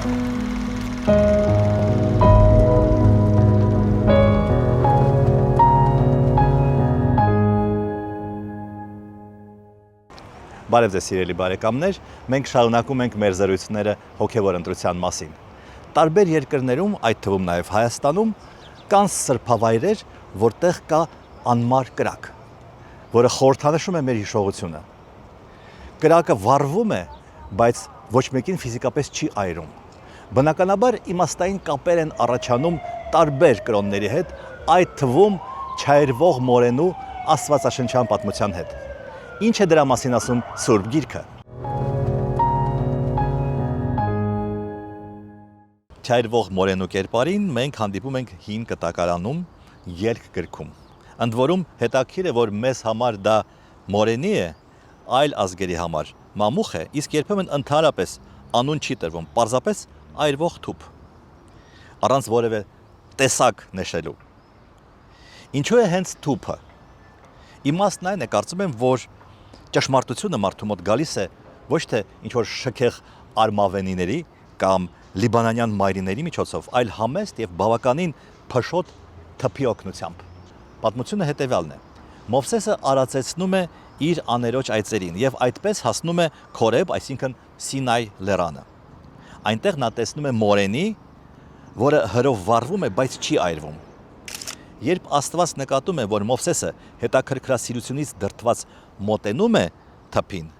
Բարև ձեզ սիրելի բարեկամներ, մենք շարունակում ենք մեր զրույցները հոգևոր ընտրության մասին։ Տարբեր երկրներում, այդ թվում նաև Հայաստանում, կան սրբավայրեր, որտեղ կա անմար կրակ, որը խորհրդանշում է մեր հիշողությունը։ Կրակը վառվում է, բայց ոչ մեկին ֆիզիկապես չի այրում։ Բնականաբար իմաստային կապեր են առաջանում տարբեր կրոնների հետ, այդ թվում չայրվող մորենու աստվածաշնչյան պատմության հետ։ Ինչ է դրա մասին ասում Սուրբ Գիրքը։ Չայրվող մորենու կերպարին մենք հանդիպում ենք հին կտակարանում ելք գրքում։ Ընդ որում հետաքրքիր է, որ մեզ համար դա մորենի է, այլ ազգերի համար մամուխ է, իսկ երբեմն ընդհանրապես անուն չի տրվում, պարզապես այրվող թուփ, առանց որևէ տեսակ նշելու։ Ինչու է հենց թուփը։ Իմաստն այն է, կարծում եմ, որ ճշմարտությունը մարդու մոտ գալիս է ոչ թե ինչ-որ շքեղ արմավենիների կամ լիբանանյան մայրիների միջոցով, այլ համեստ եւ բավականին փշոտ թփի օգնությամբ։ Պատմությունը հետեւյալն է. Մովսեսը արածեցնում է իր աներոջ այծերին եւ այդպես հասնում է Քորեբ, այսինքն Սինայ լեռանը։ Այնտեղ նա տեսնում է մորենի, որը հրով վառվում է, բայց չի այրվում։ Երբ Աստված նկատում է, որ Մովսեսը հետաքրքրասիրությունից դրդված մոտենում է թփին,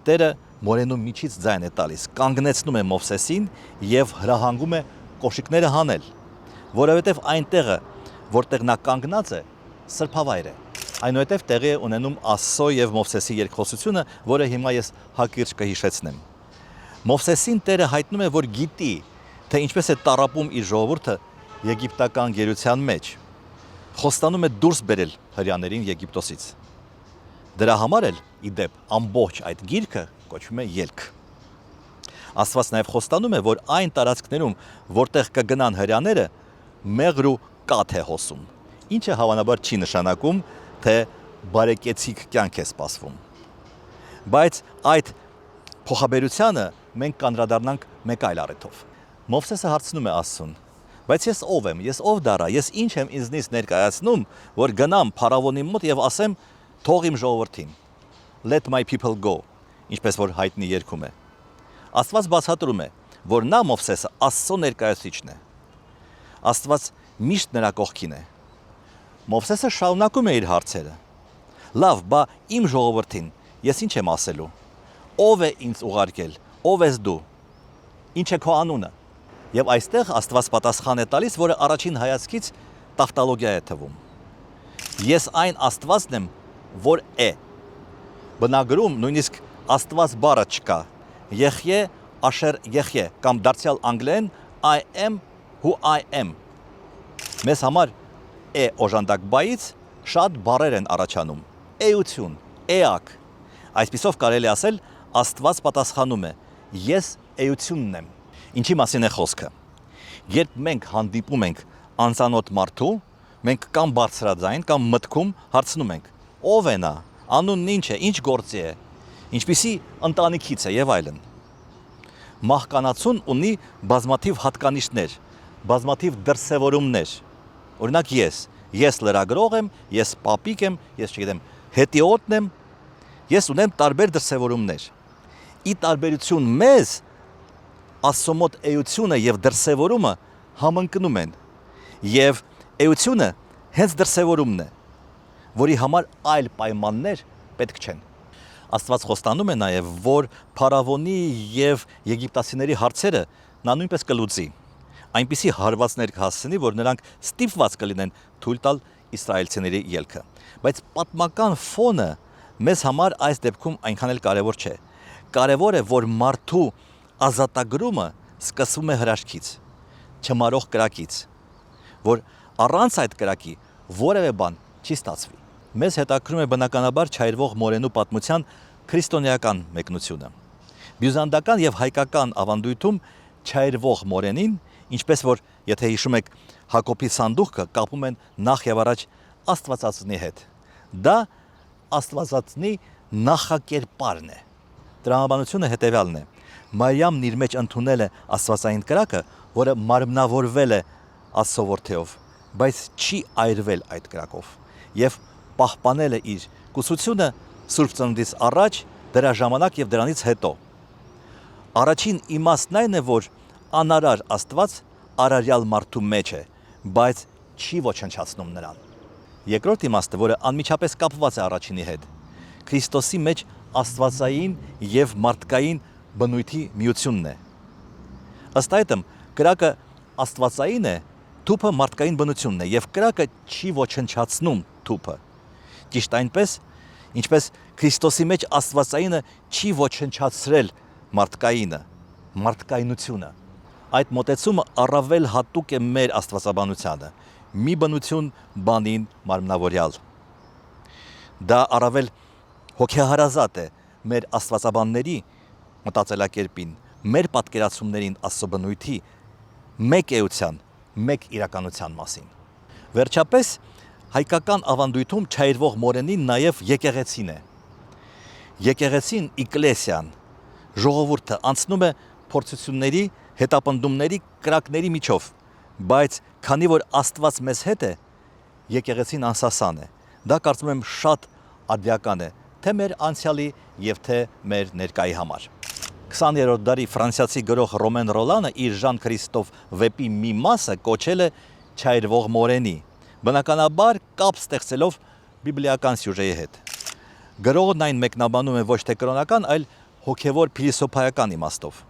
Տերը մորենու միջից ձայն է տալիս, կանգնեցնում է Մովսեսին եւ հրահանգում է կոշիկները հանել, որովհետեւ այնտեղը, որտեղ նա կանգնած է, սրբավայր է։ Այնուհետև տեղի է ունենում Աստծո եւ Մովսեսի երկխոսությունը, որը հիմա ես հակիրճ կհիշեցնեմ։ Մովսեսին Տերը հայտնում է, որ գիտի, թե ինչպես է տառապում իր ժողովուրդը եգիպտական գերության մեջ։ Խոստանում է դուրս բերել հրեաներին Եգիպտոսից։ Դրա համար էլ, ի դեպ, ամբողջ այդ գիրքը կոչվում է ելք։ Աստված նաև խոստանում է, որ այն տարածքներում, որտեղ կգնան հրեաները, մեղր ու կաթ է հոսում, ինչը հավանաբար չի նշանակում, թե բարեկեցիկ կյանք է սպասվում։ Բայց այդ փոխաբերությանը մենք կանդրադառնանք մեկ այլ առիթով։ Մովսեսը հարցնում է Աստծուն. բայց ես ով եմ, ես ով դառա, ես ինչ եմ ինձնից ներկայացնում, որ գնամ փարավոնի մոտ եւ ասեմ թող իմ ժողովրդին, let my people go, ինչպես որ հայտնի երգում է։ Աստված բացատրում է, որ նա Մովսեսը Աստծո ներկայացուցիչն է։ Աստված միշտ նրա կողքին է։ Մովսեսը շարունակում է իր հարցերը։ Լավ, բա իմ ժողովրդին ես ինչ եմ ասելու։ Ով է ինձ ուղարկել, ով ես դու։ Ինչ է քո անունը։ Եվ այստեղ Աստված պատասխան է տալիս, որը առաջին հայացքից տավտալոգիա է թվում։ Ես այն Աստվածն եմ, որ է։ Բնագրում նույնիսկ Աստված բառը չկա։ Եղե, աշեր եղե, կամ դարձյալ անգլերեն I am who I am։ Մեզ համար է օժանդակ բայից շատ բառեր են առաջանում։ Էություն, էակ։ Այսպիսով կարելի ասել Աստված պատասխանում է. ես էությունն եմ։ Ինչի մասին է խոսքը։ Երբ մենք հանդիպում ենք անծանոթ մարդու, մենք կամ բարձրաձայն, կամ մտքում հարցնում ենք. ով է նա, անունն ինչ է, ինչ գործի է, ինչպիսի ընտանիքից է եւ այլն։ Մահկանացուն ունի բազմաթիվ հատկանիշներ, բազմաթիվ դրսևորումներ։ Օրինակ ես լրագրող եմ, ես պապիկ եմ, ես չգիտեմ, հետիոտն եմ, ես ունեմ տարբեր դրսևորումներ։ Ի տարբերություն մեզ Աստծո մոտ էությունը եւ դրսևորումը համընկնում են, եւ էությունը հենց դրսևորումն է, որի համար այլ պայմաններ պետք չեն։ Աստված խոստանում է նաեւ, որ փարավոնի եւ եգիպտացիների հարցերը նա նույնպես կլուծի, այնպիսի հարվածներ կհասցնի, որ նրանք ստիպված կլինեն թույլ տալ իսրայելցիների ելքը։ Բայց պատմական ֆոնը մեզ համար այս դեպքում այնքան էլ կարևոր չէ։ Կարևոր է, որ մարդու ազատագրումը սկսվում է հրաշքից, չմարող կրակից, որ առանց այդ կրակի որևէ բան չի ստացվի։ Մեզ հետաքրում է բնականաբար չայրվող մորենու պատմության քրիստոնեական մեկնությունը։ Բյուզանդական եւ հայկական ավանդույթում չայրվող մորենին, ինչպես որ եթե հիշում եք Հակոբի սանդուղքը կապում են նախ եւ առաջ Աստվածածնի հետ։ Դա Աստվածածնի նախակերպարն է։ Տրամաբանությունը հետևյալն է. Մարիամն իր մեջ ընդունել է Աստվածային կրակը, որը մարմնավորվել է Աստծո որդեով, բայց չի այրվել այդ կրակով եւ պահպանել է իր կուսությունը Սուրբ Ծնունդից առաջ, դրա ժամանակ եւ դրանից հետո։ Առաջին իմաստն այն է, որ անարար Աստված արարյալ մարդու մեջ է, բայց չի ոչնչացնում նրան։ Երկրորդ իմաստը, որը անմիջապես կապված է առաջինի հետ, Քրիստոսի մեջ աստվածային եւ մարդկային բնույթի միությունն է։ Ըստ այդմ, կրակը աստվածային է, թուփը մարդկային բնությունն է եւ կրակը չի ոչնչացնում թուփը։ Ճիշտ այնպես, ինչպես Քրիստոսի մեջ աստվածայինը չի ոչնչացրել մարդկայինը, մարդկայնությունը։ Այդ մոտեցումը առավել հատուկ է մեր աստվածաբանությանը, մի բնություն բանին մարմնավորյալ։ Դա առավել հոգեհարազատ է մեր աստվածաբանների մտածելակերպին, մեր պատկերացումներին Աստծո բնույթի մեկ էության, մեկ իրականության մասին։ Վերջապես, հայկական ավանդույթում չայրվող մորենին նաև եկեղեցին է։ Եկեղեցին, Իգլեսիան, ժողովուրդը անցնում է փորձությունների, հետապնդումների, կրակների միջով, բայց քանի որ Աստված մեզ հետ է, եկեղեցին անսասան է։ Դա կարծում եմ շատ արդիական է, թե մեր անցյալի եւ թե մեր ներկայի համար։ 20-րդ դարի ֆրանսիացի գրող Ռոմեն Ռոլանը իր Ժան Քրիստոֆ վեպի մի մասը կոչել է «Չայրվող մորենի», բնականաբար կապ ստեղծելով բիբլիական սյուժեի հետ։ Գրողն այն մեկնաբանում է ոչ թե կրոնական, այլ հոգևոր փիլիսոփայական իմաստով։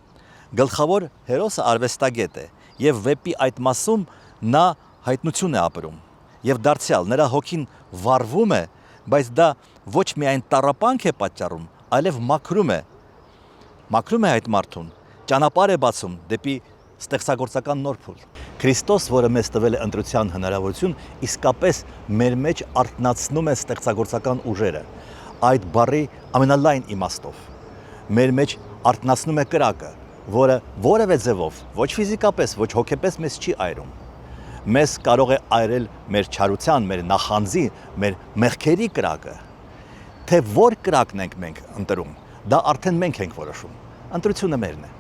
Գլխավոր հերոսը արվեստագետ է եւ վեպի այդ մասում նա հայտնություն է ապրում եւ դարձյալ նրա հոգին վառվում է, բայց դա ոչ միայն տառապանք է պատճառում, այլև մաքրում է այդ մարդուն, ճանապարհ է բացում դեպի ստեղծագործական նոր փուլ։ Քրիստոս, որը մեզ տվել է ընտրության հնարավորություն, իսկապես մեր մեջ արթնացնում է ստեղծագործական ուժերը, այդ բառի ամենալայն իմաստով։ Մեր մեջ արթնացնում է կրակը, որը որևէ ձևով, ոչ ֆիզիկապես, ոչ հոգեպես մեզ չի այրում։ Մեզ կարող է այրել մեր չարության, մեր նախանձի, մեր մեղքերի կրակը։ Թե որ կրակն ենք մենք ընտրում, դա արդեն մենք ենք որոշում։ Ընտրությունը մերն է։